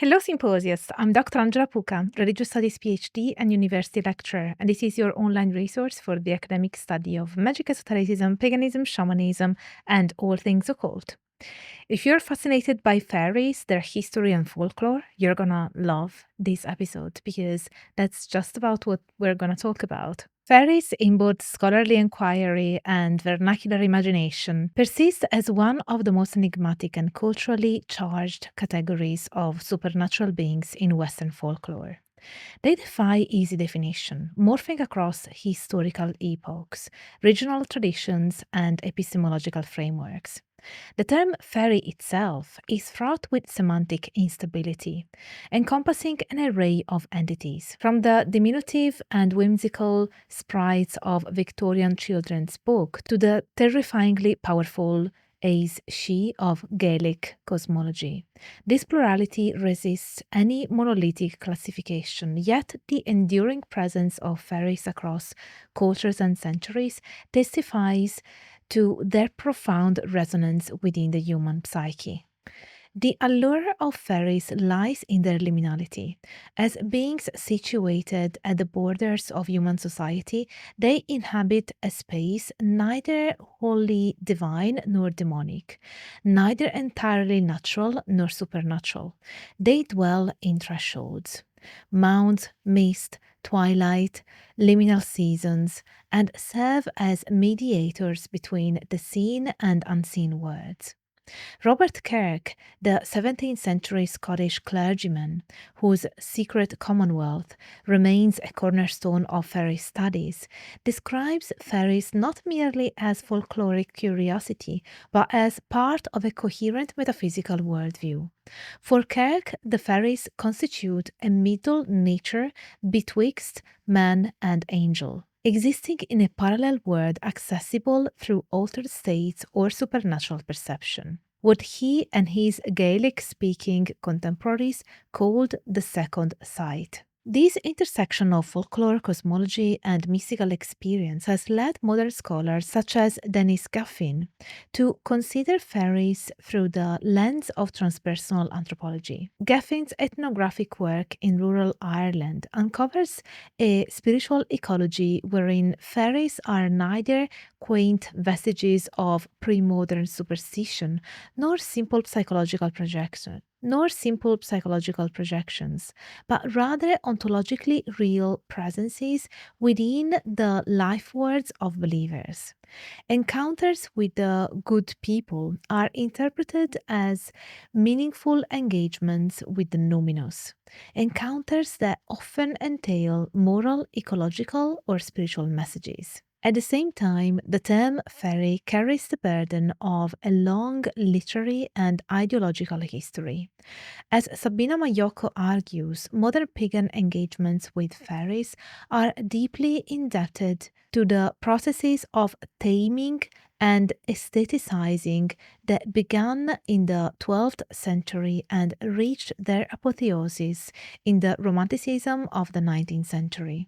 Hello, Symposius. I'm Dr. Angela Puca, Religious Studies PhD and University Lecturer, and this is your online resource for the academic study of magic, esotericism, paganism, shamanism, and all things occult. If you're fascinated by fairies, their history, and folklore, you're gonna love this episode because that's just about what we're gonna talk about. Fairies, in both scholarly inquiry and vernacular imagination, persist as one of the most enigmatic and culturally charged categories of supernatural beings in Western folklore. They defy easy definition, morphing across historical epochs, regional traditions, and epistemological frameworks. The term fairy itself is fraught with semantic instability, encompassing an array of entities, from the diminutive and whimsical sprites of Victorian children's book to the terrifyingly powerful as she of Gaelic cosmology. This plurality resists any monolithic classification, yet the enduring presence of fairies across cultures and centuries testifies to their profound resonance within the human psyche. The allure of fairies lies in their liminality. As beings situated at the borders of human society, they inhabit a space neither wholly divine nor demonic, neither entirely natural nor supernatural. They dwell in thresholds, mounds, mist, twilight, liminal seasons, and serve as mediators between the seen and unseen worlds. Robert Kirk, the 17th century Scottish clergyman, whose secret commonwealth remains a cornerstone of fairy studies, describes fairies not merely as folkloric curiosity, but as part of a coherent metaphysical worldview. For Kirk, the fairies constitute a middle nature betwixt man and angel, existing in a parallel world accessible through altered states or supernatural perception. What he and his Gaelic speaking contemporaries called the second sight. This intersection of folklore, cosmology, and mystical experience has led modern scholars such as Dennis Gaffin to consider fairies through the lens of transpersonal anthropology. Gaffin's ethnographic work in rural Ireland uncovers a spiritual ecology wherein fairies are neither quaint vestiges of pre-modern superstition nor simple psychological projections, but rather ontologically real presences within the life worlds of believers. Encounters with the good people are interpreted as meaningful engagements with the numinous, encounters that often entail moral, ecological, or spiritual messages. At the same time, the term fairy carries the burden of a long literary and ideological history. As Sabina Mayoko argues, modern pagan engagements with fairies are deeply indebted to the processes of taming and aestheticizing that began in the 12th century and reached their apotheosis in the Romanticism of the 19th century.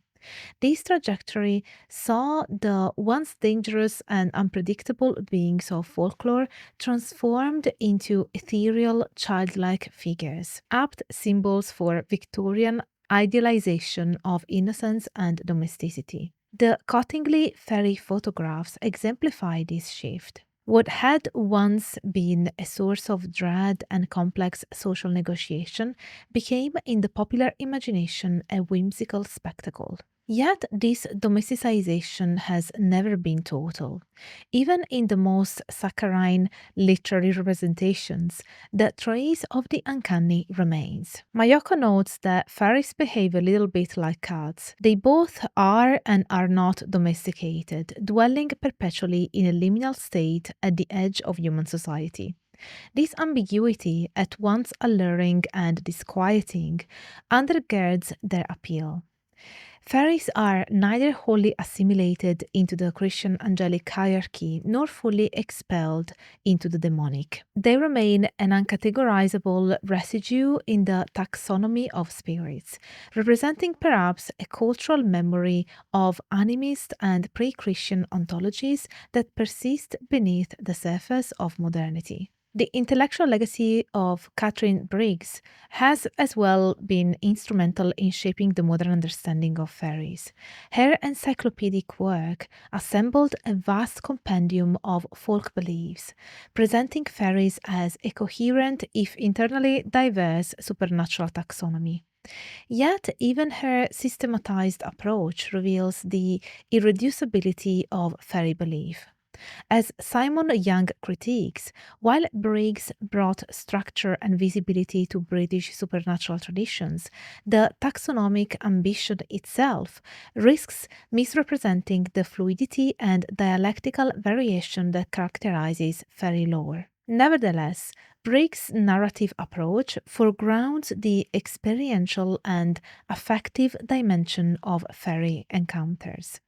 This trajectory saw the once dangerous and unpredictable beings of folklore transformed into ethereal, childlike figures, apt symbols for Victorian idealization of innocence and domesticity. The Cottingley fairy photographs exemplify this shift. What had once been a source of dread and complex social negotiation became, in the popular imagination, a whimsical spectacle. Yet, this domesticization has never been total. Even in the most saccharine literary representations, the trace of the uncanny remains. Mayoko notes that fairies behave a little bit like cats. They both are and are not domesticated, dwelling perpetually in a liminal state at the edge of human society. This ambiguity, at once alluring and disquieting, undergirds their appeal. Fairies are neither wholly assimilated into the Christian angelic hierarchy nor fully expelled into the demonic. They remain an uncategorizable residue in the taxonomy of spirits, representing perhaps a cultural memory of animist and pre Christian ontologies that persist beneath the surface of modernity. The intellectual legacy of Catherine Briggs has as well been instrumental in shaping the modern understanding of fairies. Her encyclopedic work assembled a vast compendium of folk beliefs, presenting fairies as a coherent, if internally diverse, supernatural taxonomy. Yet, even her systematized approach reveals the irreducibility of fairy belief. As Simon Young critiques, while Briggs brought structure and visibility to British supernatural traditions, the taxonomic ambition itself risks misrepresenting the fluidity and dialectical variation that characterizes fairy lore. Nevertheless, Briggs' narrative approach foregrounds the experiential and affective dimension of fairy encounters,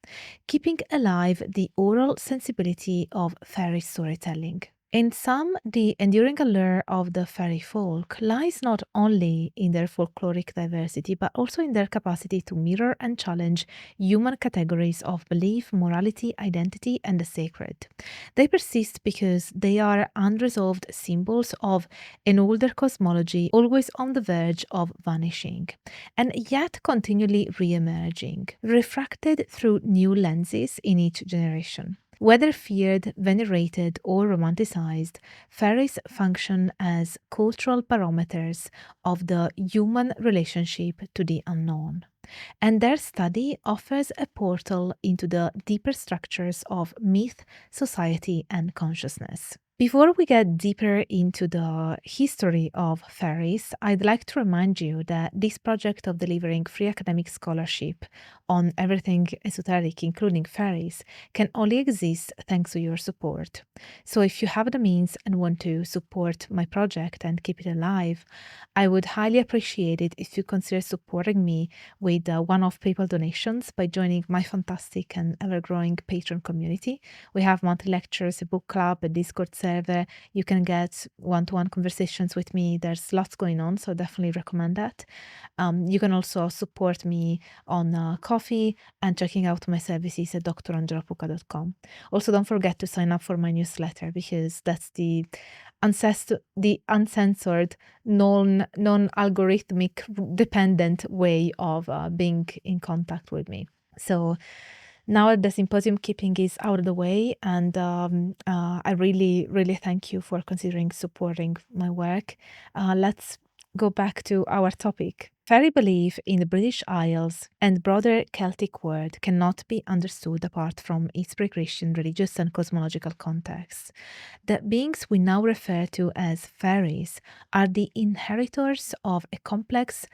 keeping alive the oral sensibility of fairy storytelling. In some, the enduring allure of the fairy folk lies not only in their folkloric diversity, but also in their capacity to mirror and challenge human categories of belief, morality, identity, and the sacred. They persist because they are unresolved symbols of an older cosmology, always on the verge of vanishing, and yet continually re emerging, refracted through new lenses in each generation. Whether feared, venerated, or romanticized, fairies function as cultural barometers of the human relationship to the unknown. And their study offers a portal into the deeper structures of myth, society, and consciousness. Before we get deeper into the history of fairies, I'd like to remind you that this project of delivering free academic scholarship on everything esoteric, including fairies, can only exist thanks to your support. So if you have the means and want to support my project and keep it alive, I would highly appreciate it if you consider supporting me with one-off PayPal donations by joining my fantastic and ever-growing Patreon community. We have monthly lectures, a book club, a Discord server. You can get one-to-one conversations with me. There's lots going on, so definitely recommend that. You can also support me on Coffee and checking out my services at drangelapuka.com. Also, don't forget to sign up for my newsletter because that's the uncensored, non-algorithmic dependent way of being in contact with me. So now that the symposium keeping is out of the way, and I really, really thank you for considering supporting my work. Let's go back to our topic. Fairy belief in the British Isles and broader Celtic world cannot be understood apart from its pre-Christian religious and cosmological context. The beings we now refer to as fairies are the inheritors of a complex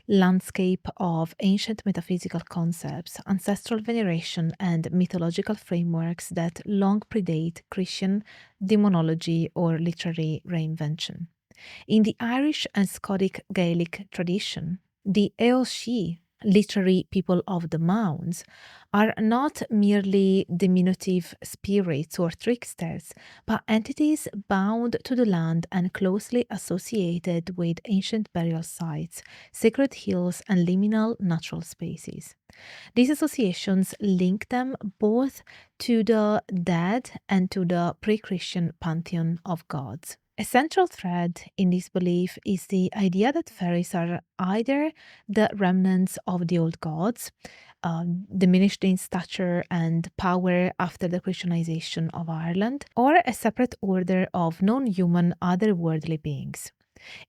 landscape of ancient metaphysical concepts, ancestral veneration, and mythological frameworks that long predate Christian demonology or literary reinvention. In the Irish and Scotic Gaelic tradition, the Eoshi, literary people of the mounds, are not merely diminutive spirits or tricksters, but entities bound to the land and closely associated with ancient burial sites, sacred hills, and liminal natural spaces. These associations link them both to the dead and to the pre Christian pantheon of gods. A central thread in this belief is the idea that fairies are either the remnants of the old gods, diminished in stature and power after the Christianization of Ireland, or a separate order of non human otherworldly beings.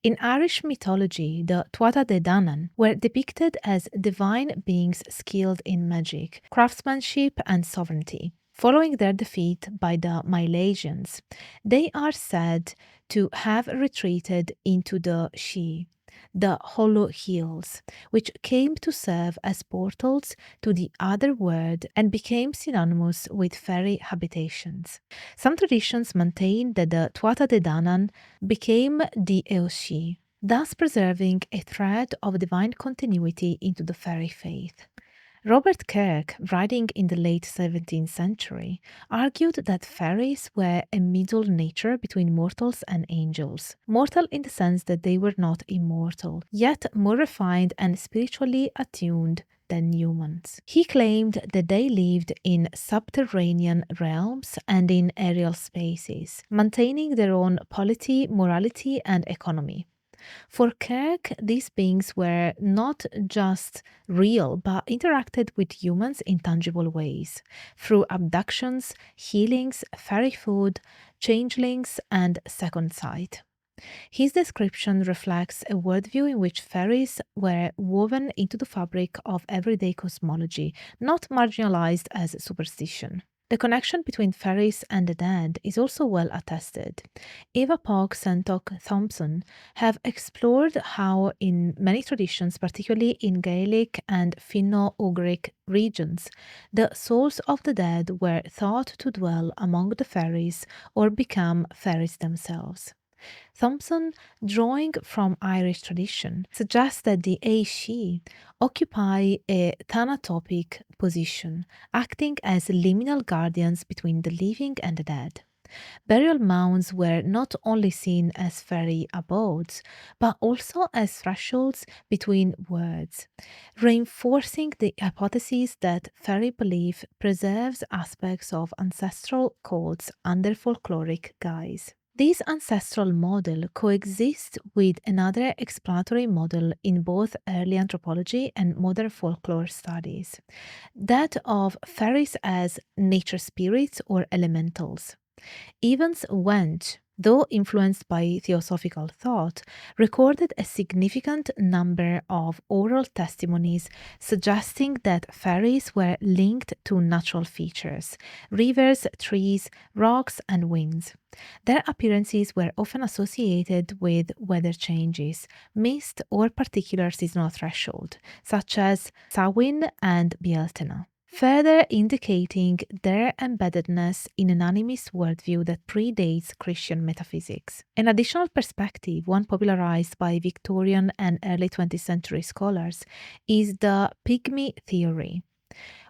In Irish mythology, the Tuatha De Danann were depicted as divine beings skilled in magic, craftsmanship, and sovereignty. Following their defeat by the Liaisons, they are said to have retreated into the She, the Hollow Hills, which came to serve as portals to the other world and became synonymous with fairy habitations. Some traditions maintain that the Tuatha De Danann became the Eoshi, thus preserving a thread of divine continuity into the fairy faith. Robert Kirk, writing in the late 17th century, argued that fairies were a middle nature between mortals and angels. Mortal in the sense that they were not immortal, yet more refined and spiritually attuned than humans. He claimed that they lived in subterranean realms and in aerial spaces, maintaining their own polity, morality, and economy. For Kirk, these beings were not just real, but interacted with humans in tangible ways through abductions, healings, fairy food, changelings, and second sight. His description reflects a worldview in which fairies were woven into the fabric of everyday cosmology, not marginalized as superstition. The connection between fairies and the dead is also well attested. Eva Park Sentok Thompson have explored how, in many traditions, particularly in Gaelic and Finno-Ugric regions, the souls of the dead were thought to dwell among the fairies or become fairies themselves. Thompson, drawing from Irish tradition, suggests that the Aishi occupy a thanatopic position, acting as liminal guardians between the living and the dead. Burial mounds were not only seen as fairy abodes, but also as thresholds between worlds, reinforcing the hypothesis that fairy belief preserves aspects of ancestral cults under folkloric guise. This ancestral model coexists with another explanatory model in both early anthropology and modern folklore studies, that of fairies as nature spirits or elementals. Evans Wendt, though influenced by theosophical thought, recorded a significant number of oral testimonies suggesting that fairies were linked to natural features, rivers, trees, rocks, and winds. Their appearances were often associated with weather changes, mist, or particular seasonal threshold, such as Samhain and Bealtaine, further indicating their embeddedness in an animist worldview that predates Christian metaphysics. An additional perspective, one popularized by Victorian and early 20th century scholars, is the pygmy theory,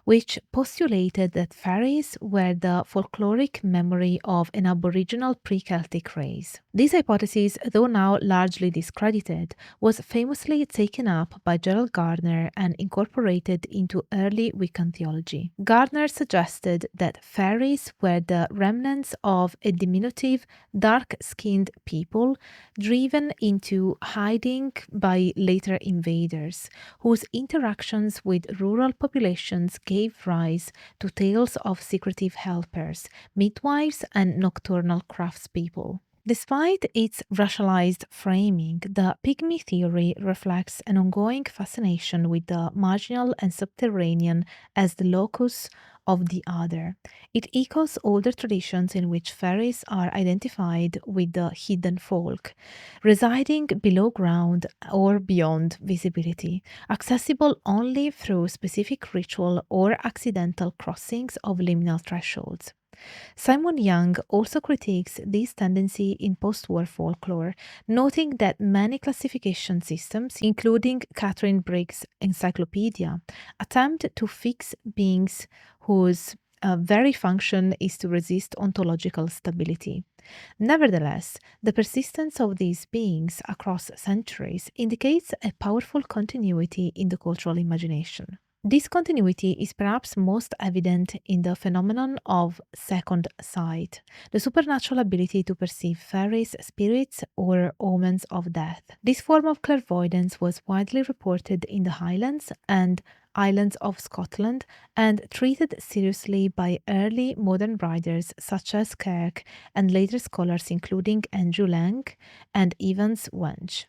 which postulated that fairies were the folkloric memory of an aboriginal pre-Celtic race. This hypothesis, though now largely discredited, was famously taken up by Gerald Gardner and incorporated into early Wiccan theology. Gardner suggested that fairies were the remnants of a diminutive, dark-skinned people driven into hiding by later invaders, whose interactions with rural populations gave rise to tales of secretive helpers, midwives, and nocturnal craftspeople. Despite its racialized framing, the pygmy theory reflects an ongoing fascination with the marginal and subterranean as the locus of the other. It echoes older traditions in which fairies are identified with the hidden folk, residing below ground or beyond visibility, accessible only through specific ritual or accidental crossings of liminal thresholds. Simon Young also critiques this tendency in post-war folklore, noting that many classification systems, including Catherine Briggs' encyclopedia, attempt to fix beings whose very function is to resist ontological stability. Nevertheless, the persistence of these beings across centuries indicates a powerful continuity in the cultural imagination. This continuity is perhaps most evident in the phenomenon of second sight, the supernatural ability to perceive fairies, spirits, or omens of death. This form of clairvoyance was widely reported in the Highlands and Islands of Scotland and treated seriously by early modern writers such as Kirk and later scholars including Andrew Lang and Evans Wendt.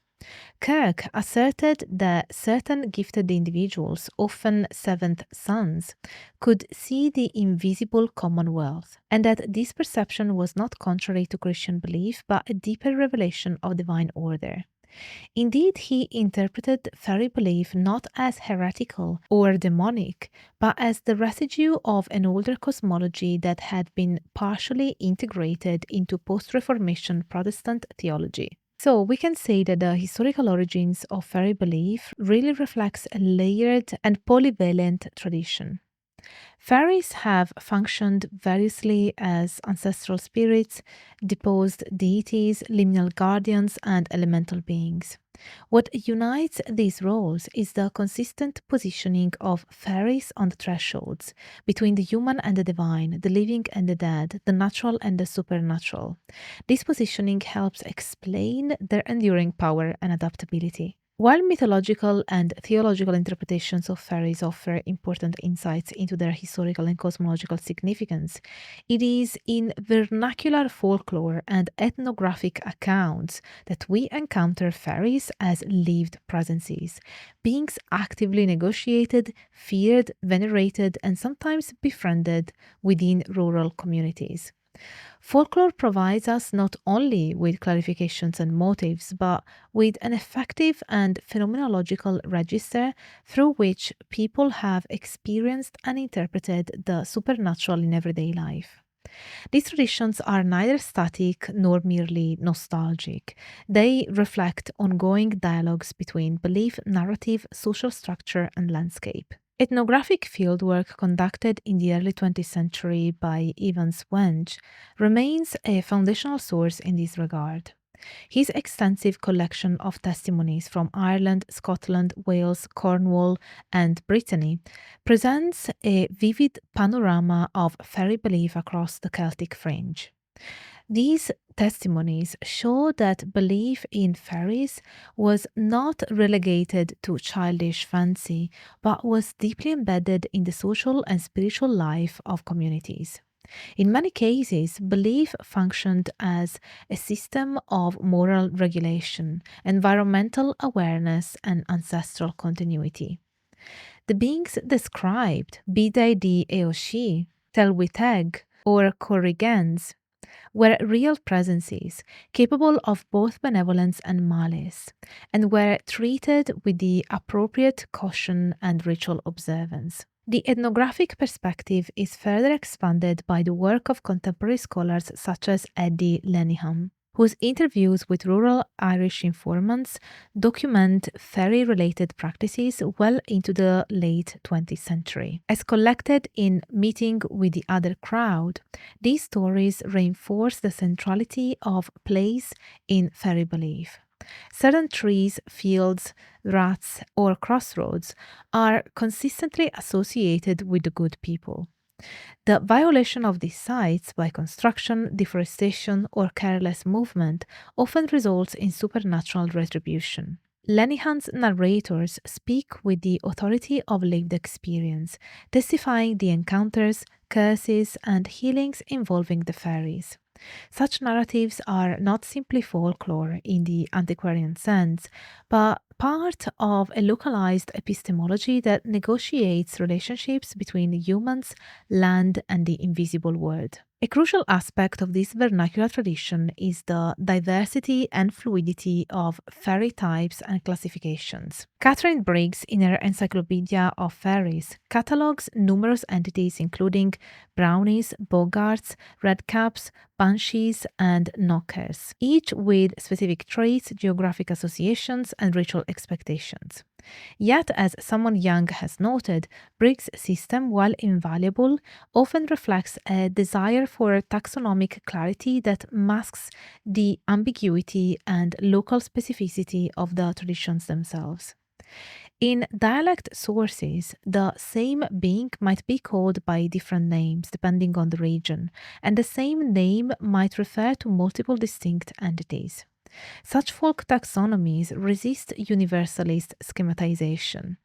Kirk asserted that certain gifted individuals, often seventh sons, could see the invisible commonwealth, and that this perception was not contrary to Christian belief but a deeper revelation of divine order. Indeed, he interpreted fairy belief not as heretical or demonic, but as the residue of an older cosmology that had been partially integrated into post-Reformation Protestant theology. So we can say that the historical origins of fairy belief really reflects a layered and polyvalent tradition. Fairies have functioned variously as ancestral spirits, deposed deities, liminal guardians, and elemental beings. What unites these roles is the consistent positioning of fairies on the thresholds between the human and the divine, the living and the dead, the natural and the supernatural. This positioning helps explain their enduring power and adaptability. While mythological and theological interpretations of fairies offer important insights into their historical and cosmological significance, it is in vernacular folklore and ethnographic accounts that we encounter fairies as lived presences, beings actively negotiated, feared, venerated, and sometimes befriended within rural communities. Folklore provides us not only with clarifications and motives, but with an effective and phenomenological register through which people have experienced and interpreted the supernatural in everyday life. These traditions are neither static nor merely nostalgic. They reflect ongoing dialogues between belief, narrative, social structure, and landscape. Ethnographic fieldwork conducted in the early 20th century by Evans Wenge remains a foundational source in this regard. His extensive collection of testimonies from Ireland, Scotland, Wales, Cornwall, and Brittany presents a vivid panorama of fairy belief across the Celtic fringe. These testimonies show that belief in fairies was not relegated to childish fancy, but was deeply embedded in the social and spiritual life of communities. In many cases, belief functioned as a system of moral regulation, environmental awareness, and ancestral continuity. The beings described, be they the Eoshi, Telwiteg, or Corrigans, were real presences capable of both benevolence and malice, and were treated with the appropriate caution and ritual observance. The ethnographic perspective is further expanded by the work of contemporary scholars such as Eddie Lenihan, whose interviews with rural Irish informants document fairy related practices well into the late 20th century. As collected in Meeting with the Other Crowd, these stories reinforce the centrality of place in fairy belief. Certain trees, fields, rats, or crossroads are consistently associated with the good people. The violation of these sites by construction, deforestation, or careless movement often results in supernatural retribution. Lenihan's narrators speak with the authority of lived experience, testifying the encounters, curses, and healings involving the fairies. Such narratives are not simply folklore in the antiquarian sense, but part of a localized epistemology that negotiates relationships between humans, land, and the invisible world. A crucial aspect of this vernacular tradition is the diversity and fluidity of fairy types and classifications. Catherine Briggs, in her Encyclopedia of Fairies, catalogues numerous entities including brownies, boggarts, redcaps, banshees, and knockers, each with specific traits, geographic associations, and ritual expectations. Yet, as someone young has noted, Briggs' system, while invaluable, often reflects a desire for taxonomic clarity that masks the ambiguity and local specificity of the traditions themselves. In dialect sources, the same being might be called by different names depending on the region, and the same name might refer to multiple distinct entities. Such folk taxonomies resist universalist schematization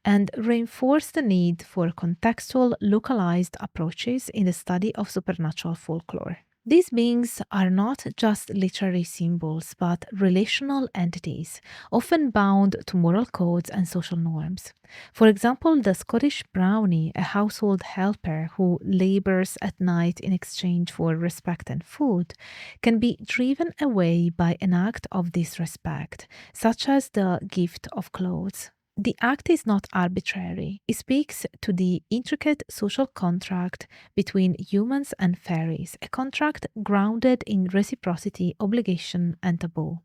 and reinforce the need for contextual, localized approaches in the study of supernatural folklore. These beings are not just literary symbols, but relational entities, often bound to moral codes and social norms. For example, the Scottish brownie, a household helper who labors at night in exchange for respect and food, can be driven away by an act of disrespect, such as the gift of clothes. The act is not arbitrary. It speaks to the intricate social contract between humans and fairies, a contract grounded in reciprocity, obligation, and taboo.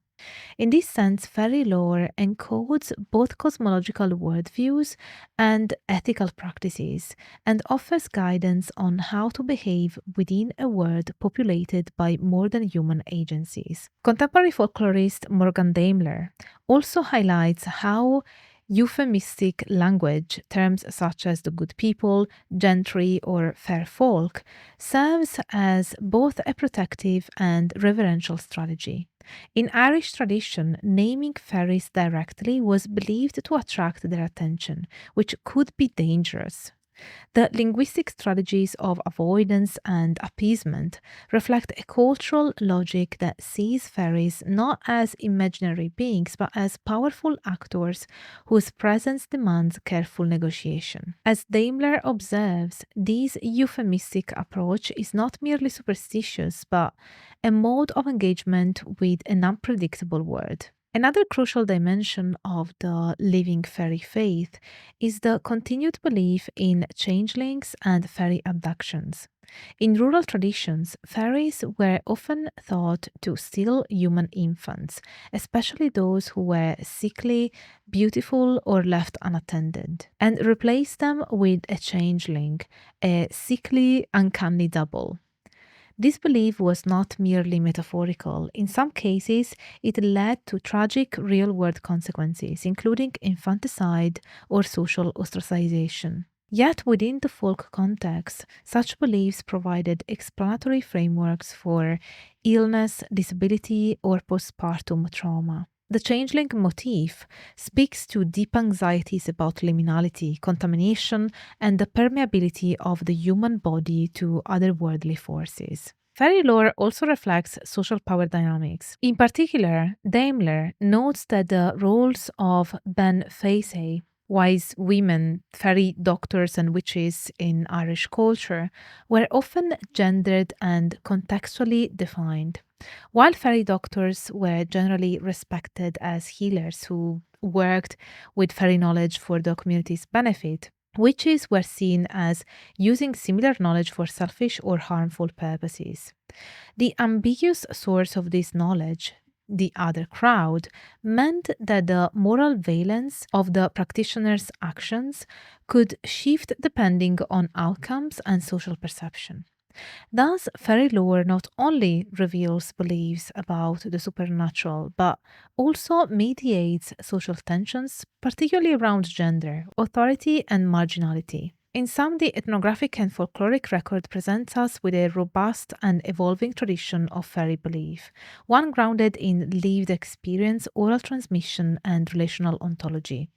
In this sense, fairy lore encodes both cosmological worldviews and ethical practices and offers guidance on how to behave within a world populated by more than human agencies. Contemporary folklorist Morgan Daimler also highlights how euphemistic language, terms such as the good people, gentry, or fair folk, serves as both a protective and reverential strategy. In Irish tradition, naming fairies directly was believed to attract their attention, which could be dangerous. The linguistic strategies of avoidance and appeasement reflect a cultural logic that sees fairies not as imaginary beings but as powerful actors whose presence demands careful negotiation. As Daimler observes, this euphemistic approach is not merely superstitious but a mode of engagement with an unpredictable world. Another crucial dimension of the living fairy faith is the continued belief in changelings and fairy abductions. In rural traditions, fairies were often thought to steal human infants, especially those who were sickly, beautiful, or left unattended, and replace them with a changeling, a sickly, uncanny double. This belief was not merely metaphorical. In some cases, it led to tragic real world consequences, including infanticide or social ostracization. Yet, within the folk context, such beliefs provided explanatory frameworks for illness, disability, or postpartum trauma. The changeling motif speaks to deep anxieties about liminality, contamination, and the permeability of the human body to otherworldly forces. Fairy lore also reflects social power dynamics. In particular, Daimler notes that the roles of Ben Faisey, wise women, fairy doctors, and witches in Irish culture, were often gendered and contextually defined. While fairy doctors were generally respected as healers who worked with fairy knowledge for the community's benefit, witches were seen as using similar knowledge for selfish or harmful purposes. The ambiguous source of this knowledge, the other crowd, meant that the moral valence of the practitioner's actions could shift depending on outcomes and social perception. Thus, fairy lore not only reveals beliefs about the supernatural, but also mediates social tensions, particularly around gender, authority, and marginality. In sum, the ethnographic and folkloric record presents us with a robust and evolving tradition of fairy belief, one grounded in lived experience, oral transmission, and relational ontology.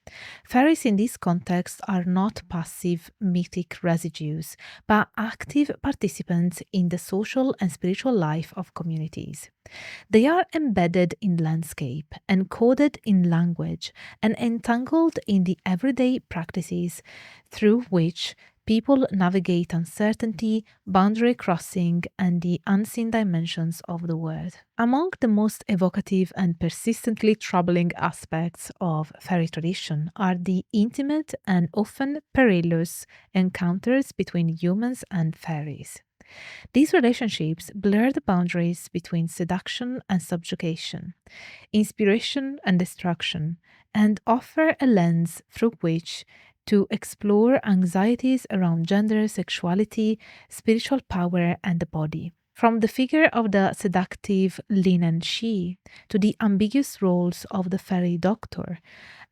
Fairies in this context are not passive mythic residues, but active participants in the social and spiritual life of communities. They are embedded in landscape, encoded in language, and entangled in the everyday practices through which people navigate uncertainty, boundary crossing, and the unseen dimensions of the world. Among the most evocative and persistently troubling aspects of fairy tradition are the intimate and often perilous encounters between humans and fairies. These relationships blur the boundaries between seduction and subjugation, inspiration and destruction, and offer a lens through which to explore anxieties around gender, sexuality, spiritual power, and the body. From the figure of the seductive linen she to the ambiguous roles of the fairy doctor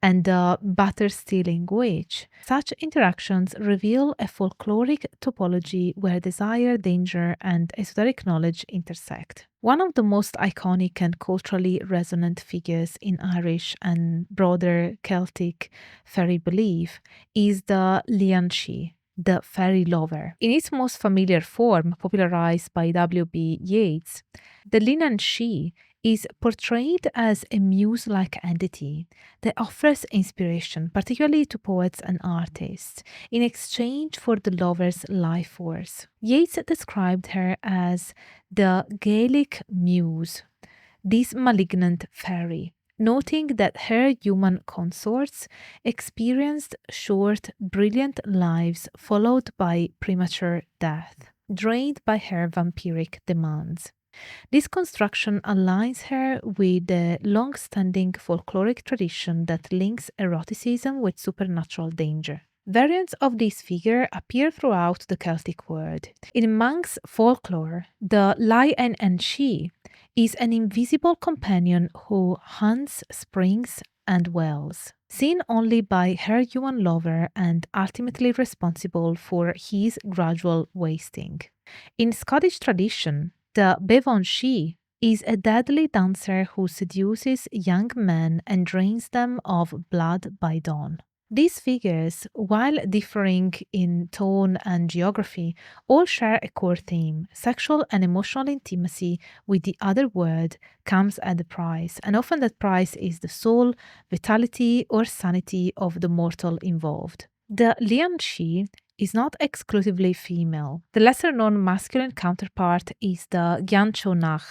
and the butter stealing witch, such interactions reveal a folkloric topology where desire, danger, and esoteric knowledge intersect. One of the most iconic and culturally resonant figures in Irish and broader Celtic fairy belief is the Liaisons, the fairy lover. In its most familiar form, popularized by W.B. Yeats, the linen she is portrayed as a muse-like entity that offers inspiration, particularly to poets and artists, in exchange for the lover's life force. Yeats described her as the Gaelic muse, this malignant fairy, noting that her human consorts experienced short, brilliant lives followed by premature death, drained by her vampiric demands. This construction aligns her with the long-standing folkloric tradition that links eroticism with supernatural danger. Variants of this figure appear throughout the Celtic world. In Manx folklore, the lion and she is an invisible companion who hunts springs and wells, seen only by her human lover and ultimately responsible for his gradual wasting. In Scottish tradition, the Bevanshee is a deadly dancer who seduces young men and drains them of blood by dawn. These figures, while differing in tone and geography, all share a core theme. Sexual and emotional intimacy with the other world comes at a price, and often that price is the soul, vitality, or sanity of the mortal involved. The Lianshi is not exclusively female. The lesser known masculine counterpart is the Gyanchonach,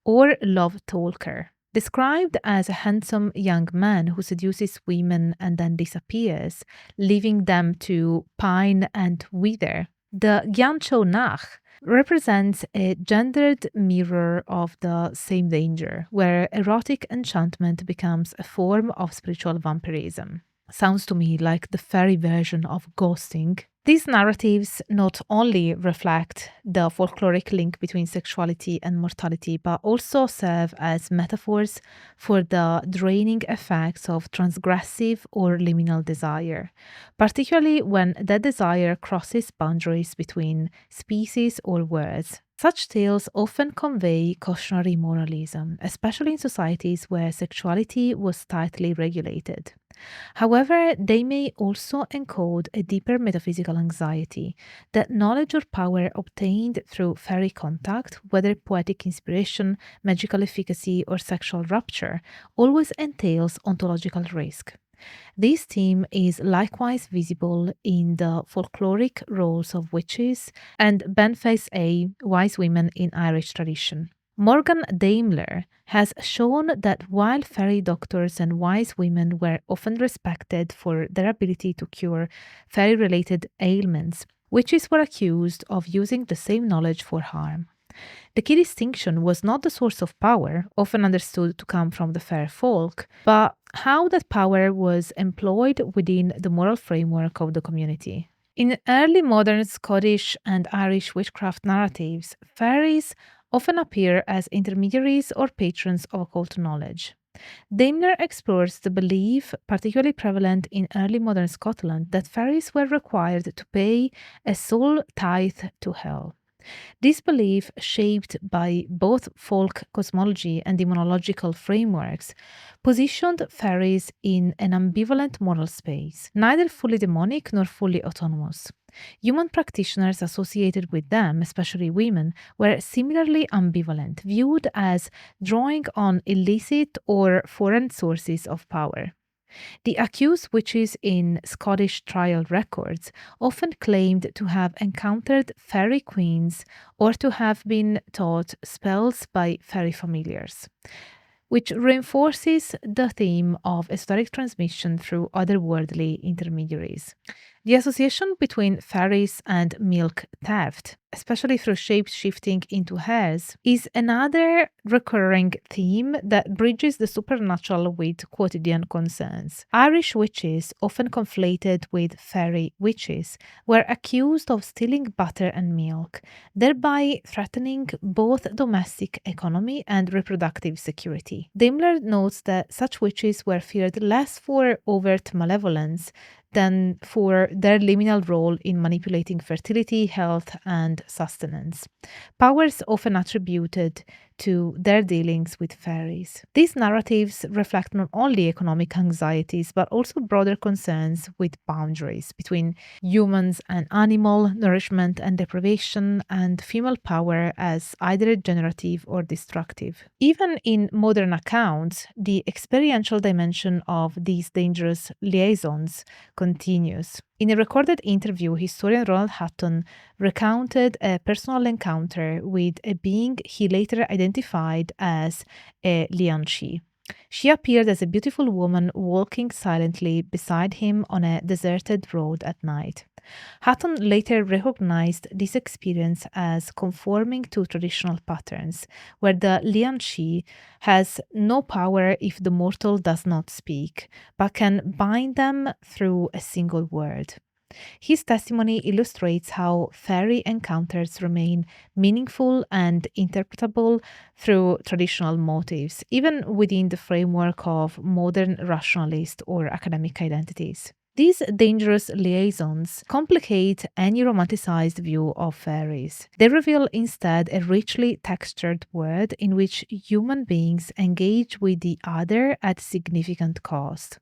or love talker. Described as a handsome young man who seduces women and then disappears, leaving them to pine and wither, the Gyanchonach represents a gendered mirror of the same danger, where erotic enchantment becomes a form of spiritual vampirism. Sounds to me like the fairy version of ghosting. These narratives not only reflect the folkloric link between sexuality and mortality, but also serve as metaphors for the draining effects of transgressive or liminal desire, particularly when that desire crosses boundaries between species or worlds. Such tales often convey cautionary moralism, especially in societies where sexuality was tightly regulated. However, they may also encode a deeper metaphysical anxiety that knowledge or power obtained through fairy contact, whether poetic inspiration, magical efficacy, or sexual rapture, always entails ontological risk. This theme is likewise visible in the folkloric roles of witches and Benface A, wise women in Irish tradition. Morgan Daimler has shown that while fairy doctors and wise women were often respected for their ability to cure fairy related ailments, witches were accused of using the same knowledge for harm. The key distinction was not the source of power, often understood to come from the fair folk, but how that power was employed within the moral framework of the community. In early modern Scottish and Irish witchcraft narratives, fairies often appear as intermediaries or patrons of occult knowledge. Daimler explores the belief, particularly prevalent in early modern Scotland, that fairies were required to pay a soul tithe to hell. This belief, shaped by both folk cosmology and demonological frameworks, positioned fairies in an ambivalent moral space, neither fully demonic nor fully autonomous. Human practitioners associated with them, especially women, were similarly ambivalent, viewed as drawing on illicit or foreign sources of power. The accused witches in Scottish trial records often claimed to have encountered fairy queens or to have been taught spells by fairy familiars, which reinforces the theme of esoteric transmission through otherworldly intermediaries. The association between fairies and milk theft, especially through shape shifting into hares, is another recurring theme that bridges the supernatural with quotidian concerns. Irish witches, often conflated with fairy witches, were accused of stealing butter and milk, thereby threatening both domestic economy and reproductive security. Daimler notes that such witches were feared less for overt malevolence than for their liminal role in manipulating fertility, health, and sustenance. Powers often attributed to their dealings with fairies. These narratives reflect not only economic anxieties, but also broader concerns with boundaries between humans and animal, nourishment and deprivation, and female power as either generative or destructive. Even in modern accounts, the experiential dimension of these dangerous liaisons continues. In a recorded interview, historian Ronald Hutton recounted a personal encounter with a being he later identified as a Lianshi. She appeared as a beautiful woman walking silently beside him on a deserted road at night. Hutton later recognized this experience as conforming to traditional patterns, where the lianshi has no power if the mortal does not speak, but can bind them through a single word. His testimony illustrates how fairy encounters remain meaningful and interpretable through traditional motives, even within the framework of modern rationalist or academic identities. These dangerous liaisons complicate any romanticized view of fairies. They reveal instead a richly textured world in which human beings engage with the other at significant cost.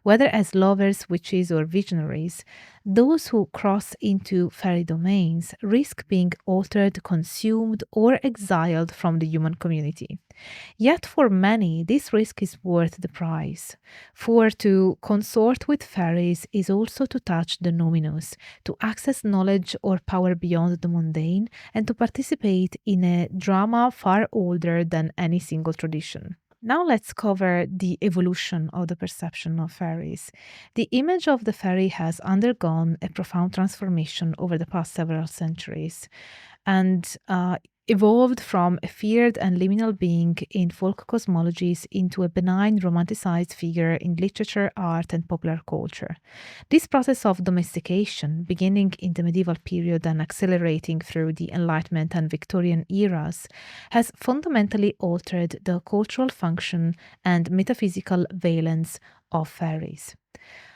Whether as lovers, witches, or visionaries, those who cross into fairy domains risk being altered, consumed, or exiled from the human community. Yet for many, this risk is worth the price. For to consort with fairies is also to touch the numinous, to access knowledge or power beyond the mundane, and to participate in a drama far older than any single tradition. Now let's cover the evolution of the perception of fairies. The image of the fairy has undergone a profound transformation over the past several centuries and evolved from a feared and liminal being in folk cosmologies into a benign romanticized figure in literature, art, and popular culture. This process of domestication, beginning in the medieval period and accelerating through the Enlightenment and Victorian eras, has fundamentally altered the cultural function and metaphysical valence of fairies.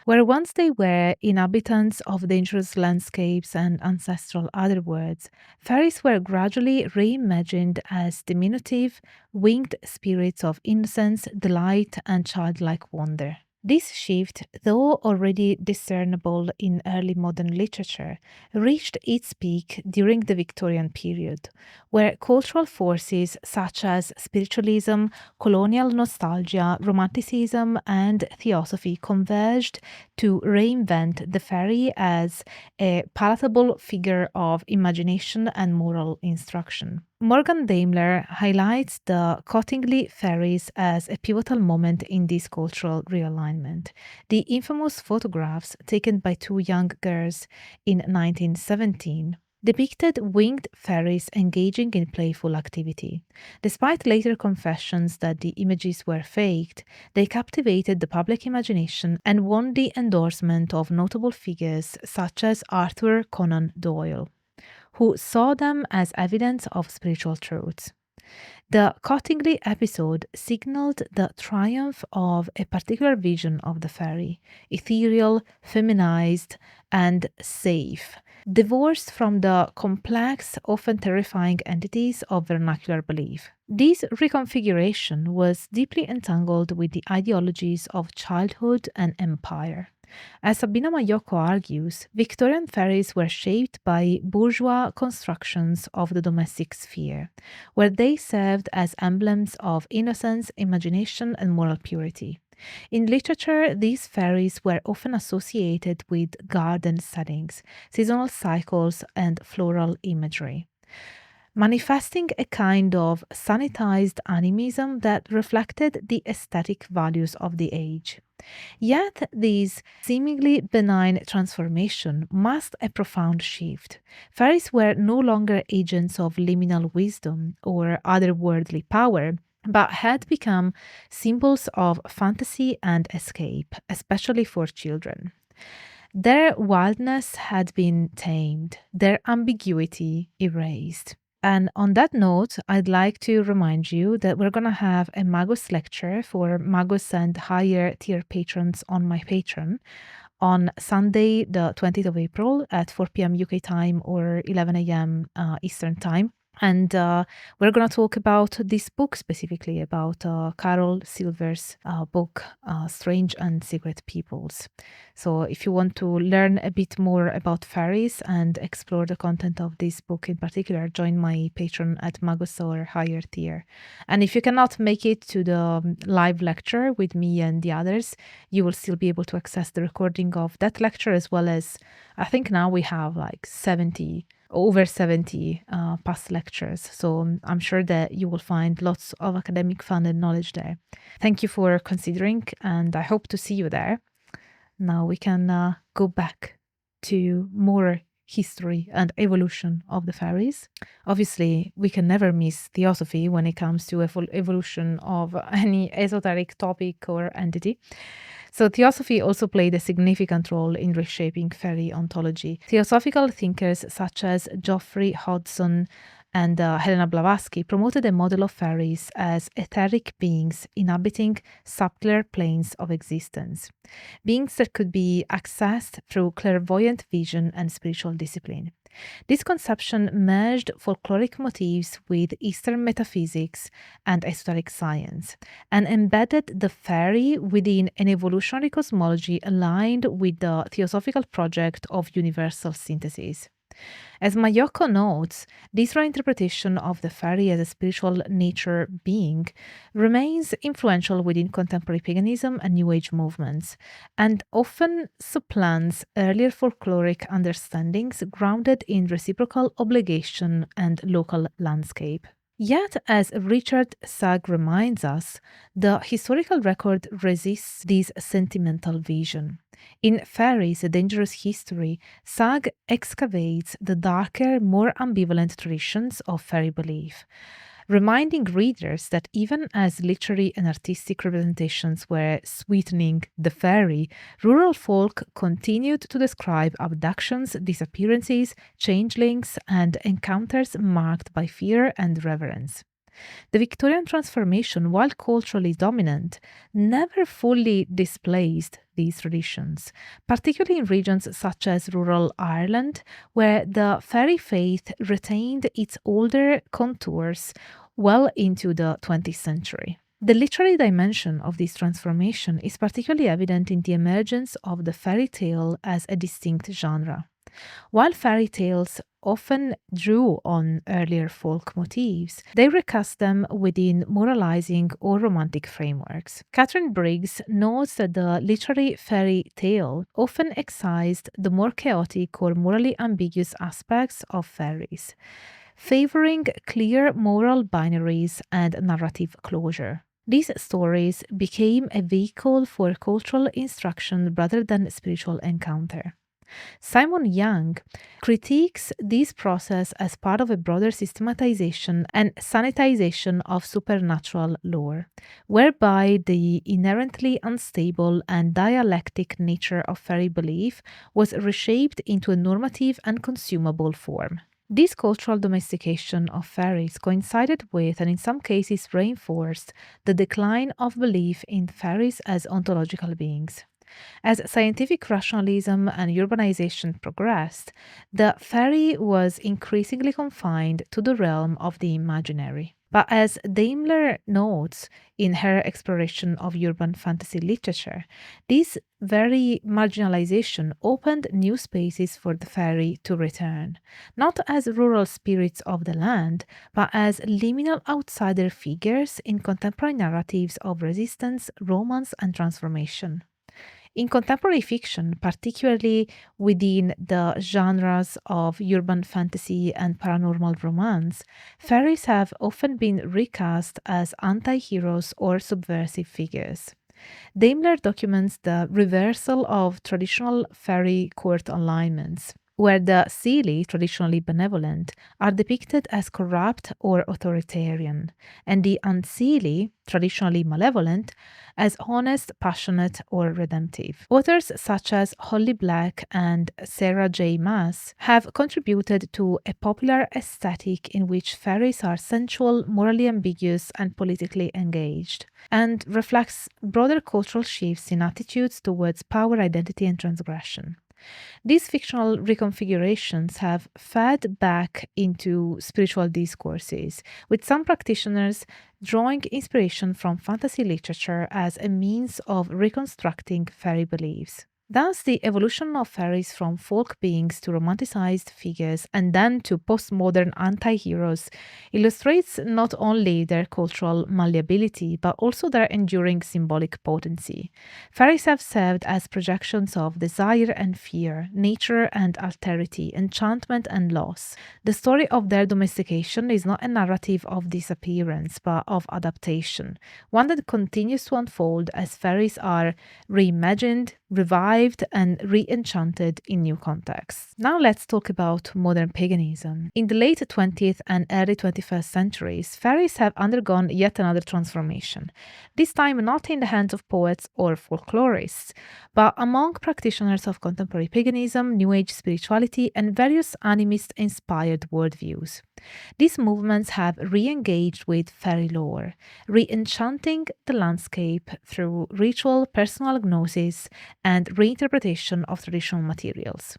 Where once they were inhabitants of dangerous landscapes and ancestral otherworlds, fairies were gradually reimagined as diminutive, winged spirits of innocence, delight, and childlike wonder. This shift, though already discernible in early modern literature, reached its peak during the Victorian period, where cultural forces such as spiritualism, colonial nostalgia, romanticism, and theosophy converged to reinvent the fairy as a palatable figure of imagination and moral instruction. Morgan Daimler highlights the Cottingley fairies as a pivotal moment in this cultural realignment. The infamous photographs taken by two young girls in 1917 depicted winged fairies engaging in playful activity. Despite later confessions that the images were faked, they captivated the public imagination and won the endorsement of notable figures such as Arthur Conan Doyle, who saw them as evidence of spiritual truths. The Cottingley episode signaled the triumph of a particular vision of the fairy, ethereal, feminized, and safe, divorced from the complex, often terrifying entities of vernacular belief. This reconfiguration was deeply entangled with the ideologies of childhood and empire. As Sabina Mayoko argues, Victorian fairies were shaped by bourgeois constructions of the domestic sphere, where they served as emblems of innocence, imagination, and moral purity. In literature, these fairies were often associated with garden settings, seasonal cycles, and floral imagery, manifesting a kind of sanitized animism that reflected the aesthetic values of the age. Yet, this seemingly benign transformation masked a profound shift. Fairies were no longer agents of liminal wisdom or otherworldly power, but had become symbols of fantasy and escape, especially for children. Their wildness had been tamed, their ambiguity erased. And on that note, I'd like to remind you that we're going to have a Magus lecture for Magus and higher tier patrons on my Patreon on Sunday, the 20th of April at 4 p.m. UK time or 11 a.m. Eastern time. And we're going to talk about this book specifically, about Carol Silver's book, Strange and Secret Peoples. So if you want to learn a bit more about fairies and explore the content of this book in particular, join my Patreon at Magus or higher tier. And if you cannot make it to the live lecture with me and the others, you will still be able to access the recording of that lecture, as well as, I think now we have like over 70 past lectures. So I'm sure that you will find lots of academic fun and knowledge there. Thank you for considering, and I hope to see you there. Now we can go back to more history and evolution of the fairies. Obviously, we can never miss Theosophy when it comes to evolution of any esoteric topic or entity. So Theosophy also played a significant role in reshaping fairy ontology. Theosophical thinkers such as Geoffrey Hodgson and Helena Blavatsky promoted a model of fairies as etheric beings inhabiting subtler planes of existence, beings that could be accessed through clairvoyant vision and spiritual discipline. This conception merged folkloric motifs with Eastern metaphysics and esoteric science, and embedded the fairy within an evolutionary cosmology aligned with the theosophical project of universal synthesis. As Mayoko notes, this reinterpretation of the fairy as a spiritual nature being remains influential within contemporary paganism and New Age movements, and often supplants earlier folkloric understandings grounded in reciprocal obligation and local landscape. Yet, as Richard Sagg reminds us, the historical record resists this sentimental vision. In Fairies, A Dangerous History, Sagg excavates the darker, more ambivalent traditions of fairy belief, reminding readers that even as literary and artistic representations were sweetening the fairy, rural folk continued to describe abductions, disappearances, changelings, and encounters marked by fear and reverence. The Victorian transformation, while culturally dominant, never fully displaced these traditions, particularly in regions such as rural Ireland, where the fairy faith retained its older contours well into the 20th century. The literary dimension of this transformation is particularly evident in the emergence of the fairy tale as a distinct genre. While fairy tales often drew on earlier folk motifs, they recast them within moralizing or romantic frameworks. Catherine Briggs notes that the literary fairy tale often excised the more chaotic or morally ambiguous aspects of fairies, favoring clear moral binaries and narrative closure. These stories became a vehicle for cultural instruction rather than spiritual encounter. Simon Young critiques this process as part of a broader systematization and sanitization of supernatural lore, whereby the inherently unstable and dialectic nature of fairy belief was reshaped into a normative and consumable form. This cultural domestication of fairies coincided with, and in some cases reinforced, the decline of belief in fairies as ontological beings. As scientific rationalism and urbanization progressed, the fairy was increasingly confined to the realm of the imaginary. But as Daimler notes in her exploration of urban fantasy literature, this very marginalization opened new spaces for the fairy to return, not as rural spirits of the land, but as liminal outsider figures in contemporary narratives of resistance, romance, and transformation. In contemporary fiction, particularly within the genres of urban fantasy and paranormal romance, fairies have often been recast as anti heroes or subversive figures. Daimler documents the reversal of traditional fairy court alignments, where the Seelie, traditionally benevolent, are depicted as corrupt or authoritarian, and the Unseelie, traditionally malevolent, as honest, passionate, or redemptive. Authors such as Holly Black and Sarah J. Maas have contributed to a popular aesthetic in which fairies are sensual, morally ambiguous, and politically engaged, and reflects broader cultural shifts in attitudes towards power, identity, and transgression. These fictional reconfigurations have fed back into spiritual discourses, with some practitioners drawing inspiration from fantasy literature as a means of reconstructing fairy beliefs. Thus, the evolution of fairies from folk beings to romanticized figures and then to postmodern anti heroes illustrates not only their cultural malleability but also their enduring symbolic potency. Fairies have served as projections of desire and fear, nature and alterity, enchantment and loss. The story of their domestication is not a narrative of disappearance but of adaptation, one that continues to unfold as fairies are reimagined, revived and re-enchanted in new contexts. Now let's talk about modern paganism. In the late 20th and early 21st centuries, fairies have undergone yet another transformation, this time not in the hands of poets or folklorists, but among practitioners of contemporary paganism, New Age spirituality, and various animist-inspired worldviews. These movements have re-engaged with fairy lore, re-enchanting the landscape through ritual, personal gnosis, and reinterpretation of traditional materials.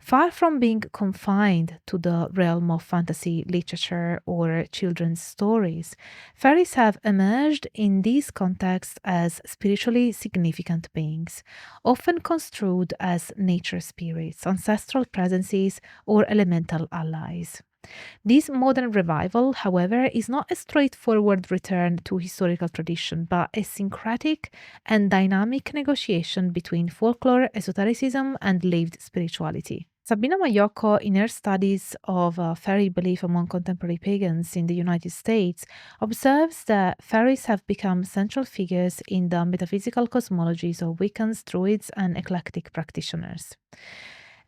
Far from being confined to the realm of fantasy literature or children's stories, fairies have emerged in these contexts as spiritually significant beings, often construed as nature spirits, ancestral presences, or elemental allies. This modern revival, however, is not a straightforward return to historical tradition, but a syncretic and dynamic negotiation between folklore, esotericism, and lived spirituality. Sabina Mayoko, in her studies of fairy belief among contemporary pagans in the United States, observes that fairies have become central figures in the metaphysical cosmologies of Wiccans, Druids, and eclectic practitioners.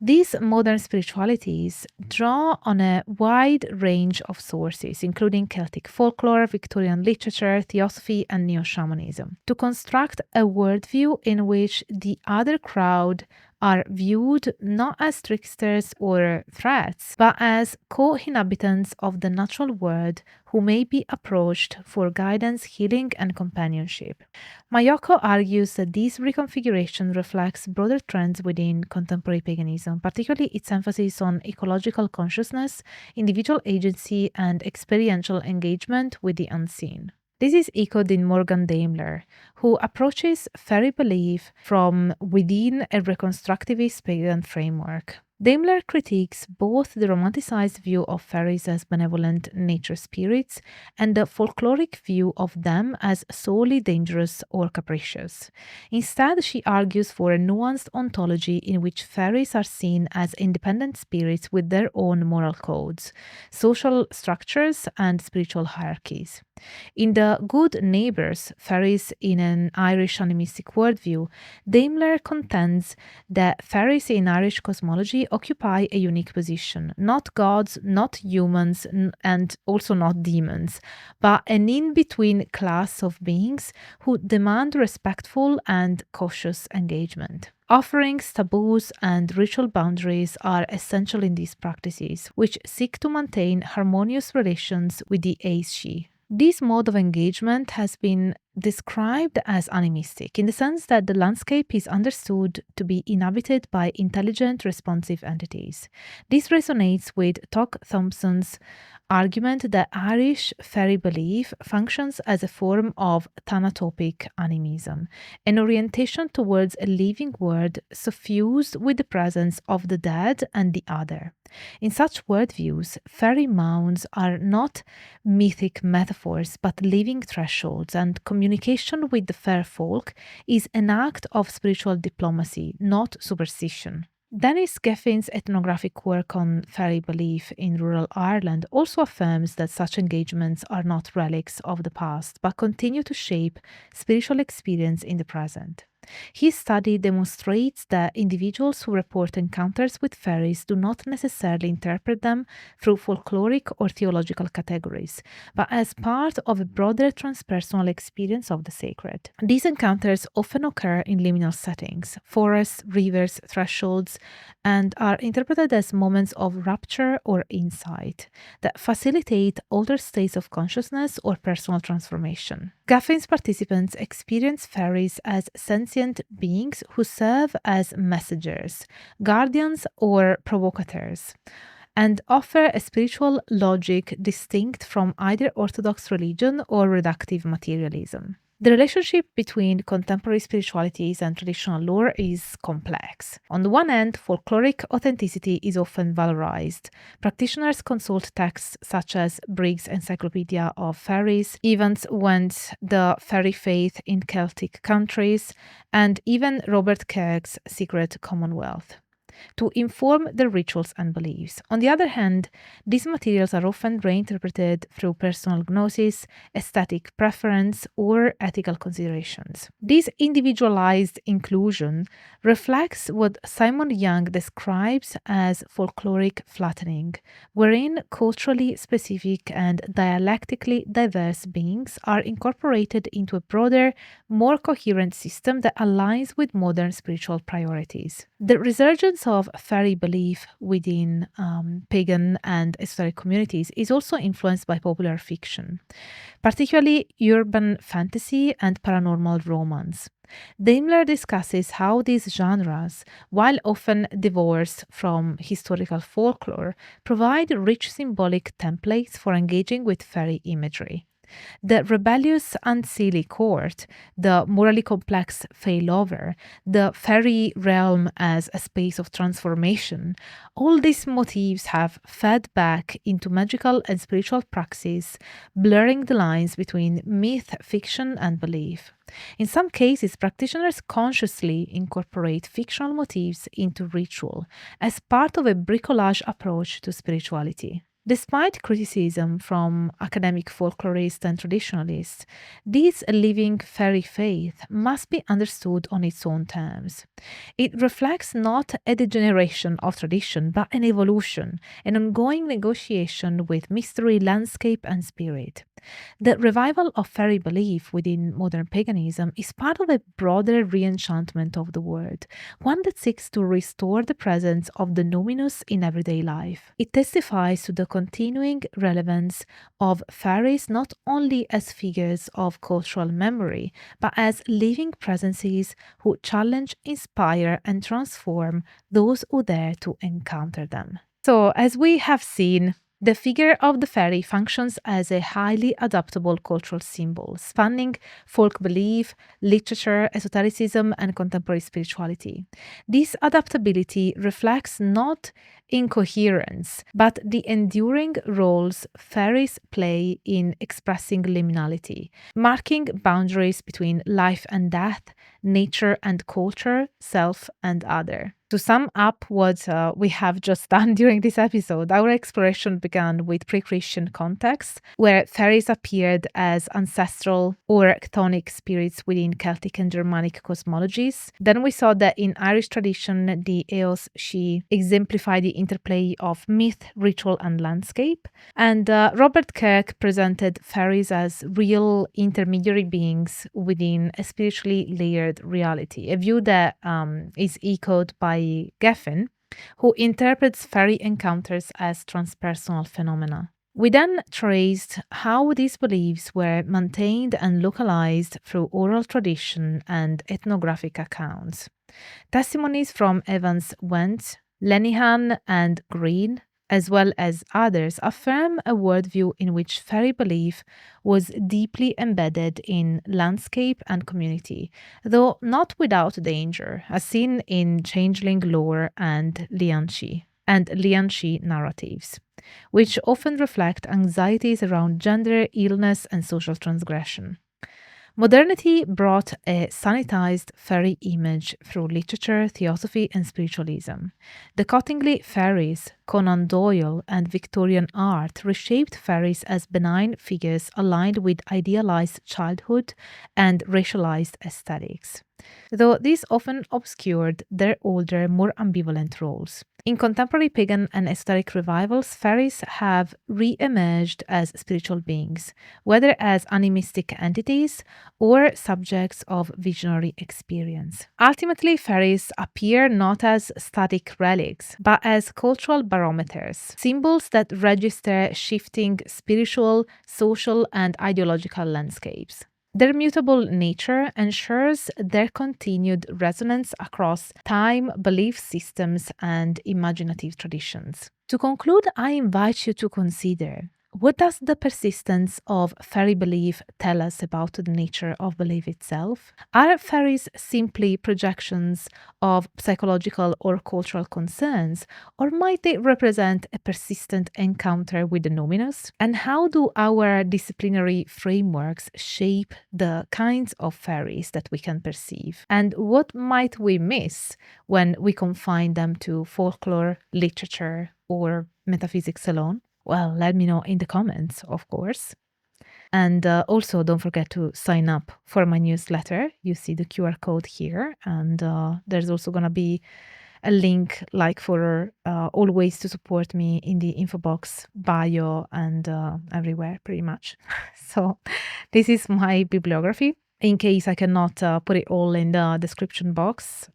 These modern spiritualities draw on a wide range of sources, including Celtic folklore, Victorian literature, Theosophy, and neo shamanism, to construct a worldview in which the other crowd are viewed not as tricksters or threats, but as co-inhabitants of the natural world who may be approached for guidance, healing, and companionship. Mayoko argues that this reconfiguration reflects broader trends within contemporary paganism, particularly its emphasis on ecological consciousness, individual agency, and experiential engagement with the unseen. This is echoed in Morgan Daimler, who approaches fairy belief from within a reconstructivist pagan framework. Daimler critiques both the romanticized view of fairies as benevolent nature spirits and the folkloric view of them as solely dangerous or capricious. Instead, she argues for a nuanced ontology in which fairies are seen as independent spirits with their own moral codes, social structures, and spiritual hierarchies. In the Good Neighbours, Fairies in an Irish animistic worldview, Daimler contends that fairies in Irish cosmology occupy a unique position, not gods, not humans, and also not demons, but an in-between class of beings who demand respectful and cautious engagement. Offerings, taboos, and ritual boundaries are essential in these practices, which seek to maintain harmonious relations with the Aes-she. This mode of engagement has been described as animistic in the sense that the landscape is understood to be inhabited by intelligent, responsive entities. This resonates with Toc Thompson's argument that Irish fairy belief functions as a form of thanatopic animism, an orientation towards a living world suffused with the presence of the dead and the other. In such worldviews, fairy mounds are not mythic metaphors but living thresholds, and communication with the fair folk is an act of spiritual diplomacy, not superstition. Dennis Geffin's ethnographic work on fairy belief in rural Ireland also affirms that such engagements are not relics of the past but continue to shape spiritual experience in the present. His study demonstrates that individuals who report encounters with fairies do not necessarily interpret them through folkloric or theological categories, but as part of a broader transpersonal experience of the sacred. These encounters often occur in liminal settings, forests, rivers, thresholds, and are interpreted as moments of rapture or insight that facilitate altered states of consciousness or personal transformation. Gaffin's participants experience fairies as sentient beings who serve as messengers, guardians, or provocateurs, and offer a spiritual logic distinct from either orthodox religion or reductive materialism. The relationship between contemporary spiritualities and traditional lore is complex. On the one hand, folkloric authenticity is often valorized. Practitioners consult texts such as Briggs' Encyclopedia of Fairies, Evans Went's The Fairy Faith in Celtic Countries, and even Robert Kirk's Secret Commonwealth. to inform their rituals and beliefs. On the other hand, these materials are often reinterpreted through personal gnosis, aesthetic preference, or ethical considerations. This individualized inclusion reflects what Simon Young describes as folkloric flattening, wherein culturally specific and dialectically diverse beings are incorporated into a broader, more coherent system that aligns with modern spiritual priorities. The resurgence of fairy belief within pagan and esoteric communities is also influenced by popular fiction, particularly urban fantasy and paranormal romance. Daimler discusses how these genres, while often divorced from historical folklore, provide rich symbolic templates for engaging with fairy imagery. The rebellious and silly court, the morally complex Fey lover, the fairy realm as a space of transformation, all these motifs have fed back into magical and spiritual praxis, blurring the lines between myth, fiction, and belief. In some cases, practitioners consciously incorporate fictional motifs into ritual as part of a bricolage approach to spirituality. Despite criticism from academic folklorists and traditionalists, this living fairy faith must be understood on its own terms. It reflects not a degeneration of tradition, but an evolution, an ongoing negotiation with mystery, landscape, and spirit. The revival of fairy belief within modern paganism is part of a broader re-enchantment of the word, one that seeks to restore the presence of the numinous in everyday life. It testifies to the continuing relevance of fairies not only as figures of cultural memory, but as living presences who challenge, inspire, and transform those who dare to encounter them. So, as we have seen, the figure of the fairy functions as a highly adaptable cultural symbol, spanning folk belief, literature, esotericism, and contemporary spirituality. This adaptability reflects not incoherence, but the enduring roles fairies play in expressing liminality, marking boundaries between life and death, nature and culture, self and other. To sum up what we have just done during this episode, our exploration began with pre-Christian contexts, where fairies appeared as ancestral or chthonic spirits within Celtic and Germanic cosmologies. Then we saw that in Irish tradition, the Eos she exemplified the interplay of myth, ritual, and landscape. And Robert Kirk presented fairies as real intermediary beings within a spiritually layered reality, a view that is echoed by Geffen, who interprets fairy encounters as transpersonal phenomena. We then traced how these beliefs were maintained and localized through oral tradition and ethnographic accounts. Testimonies from Evans Wentz, Lenihan, and Green, as well as others, affirm a worldview in which fairy belief was deeply embedded in landscape and community, though not without danger, as seen in changeling lore and Lianchi narratives, which often reflect anxieties around gender, illness, and social transgression. Modernity brought a sanitized fairy image through literature, theosophy, and spiritualism. The Cottingley fairies, Conan Doyle, and Victorian art reshaped fairies as benign figures aligned with idealized childhood and racialized aesthetics, though these often obscured their older, more ambivalent roles. In contemporary pagan and esoteric revivals, fairies have re-emerged as spiritual beings, whether as animistic entities or subjects of visionary experience. Ultimately, fairies appear not as static relics, but as cultural barometers, symbols that register shifting spiritual, social, and ideological landscapes. Their mutable nature ensures their continued resonance across time, belief systems, and imaginative traditions. To conclude, I invite you to consider: What does the persistence of fairy belief tell us about the nature of belief itself? Are fairies simply projections of psychological or cultural concerns, or might they represent a persistent encounter with the numinous? And how do our disciplinary frameworks shape the kinds of fairies that we can perceive? And what might we miss when we confine them to folklore, literature, or metaphysics alone? Well, let me know in the comments, of course. And also, don't forget to sign up for my newsletter. You see the QR code here. And there's also going to be a link like for all ways to support me in the info box, bio, and everywhere pretty much. So this is my bibliography in case I cannot put it all in the description box.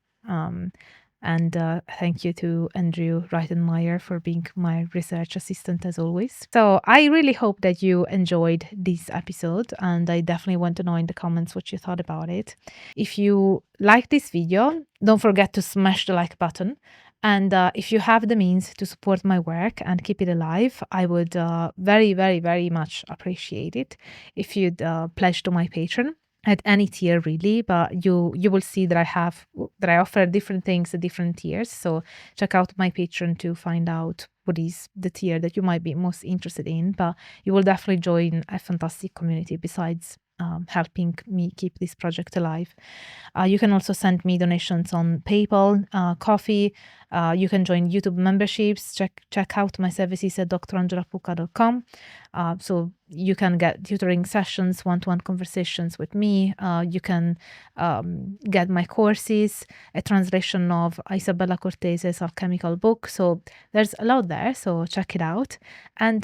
And thank you to Andrew Reitenmeyer for being my research assistant as always. So I really hope that you enjoyed this episode, and I definitely want to know in the comments what you thought about it. If you like this video, don't forget to smash the like button. And if you have the means to support my work and keep it alive, I would very, very, very much appreciate it if you'd pledge to my Patreon at any tier really, but you will see that I offer different things at different tiers. So check out my Patreon to find out what is the tier that you might be most interested in. But you will definitely join a fantastic community besides helping me keep this project alive. You can also send me donations on PayPal, Coffee. You can join YouTube memberships. Check out my services at drangelapuka.com. So you can get tutoring sessions, one-to-one conversations with me. You can get my courses, a translation of Isabella Cortese's alchemical book. So there's a lot there, so check it out. And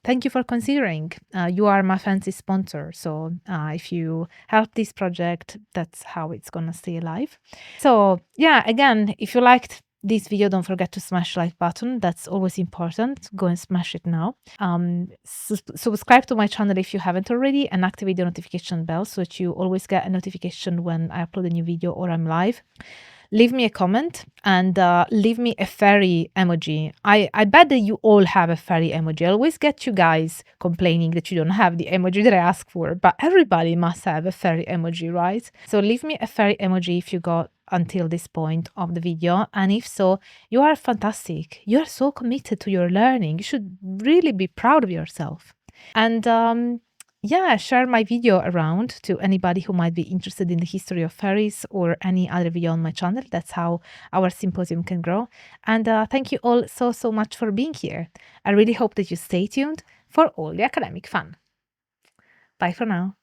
thank you for considering. You are my fancy sponsor. So if you help this project, that's how it's gonna stay alive. So yeah, again, if you liked this video, don't forget to smash the like button. That's always important. Go and smash it now. Subscribe to my channel if you haven't already, and activate the notification bell so that you always get a notification when I upload a new video or I'm live. Leave me a comment and leave me a fairy emoji. I bet that you all have a fairy emoji. I always get you guys complaining that you don't have the emoji that I ask for, but everybody must have a fairy emoji, right? So leave me a fairy emoji if you got until this point of the video. And if so, you are fantastic. You are so committed to your learning. You should really be proud of yourself. And yeah, share my video around to anybody who might be interested in the history of fairies or any other video on my channel. That's how our symposium can grow. And thank you all so much for being here. I really hope that you stay tuned for all the academic fun. Bye for now.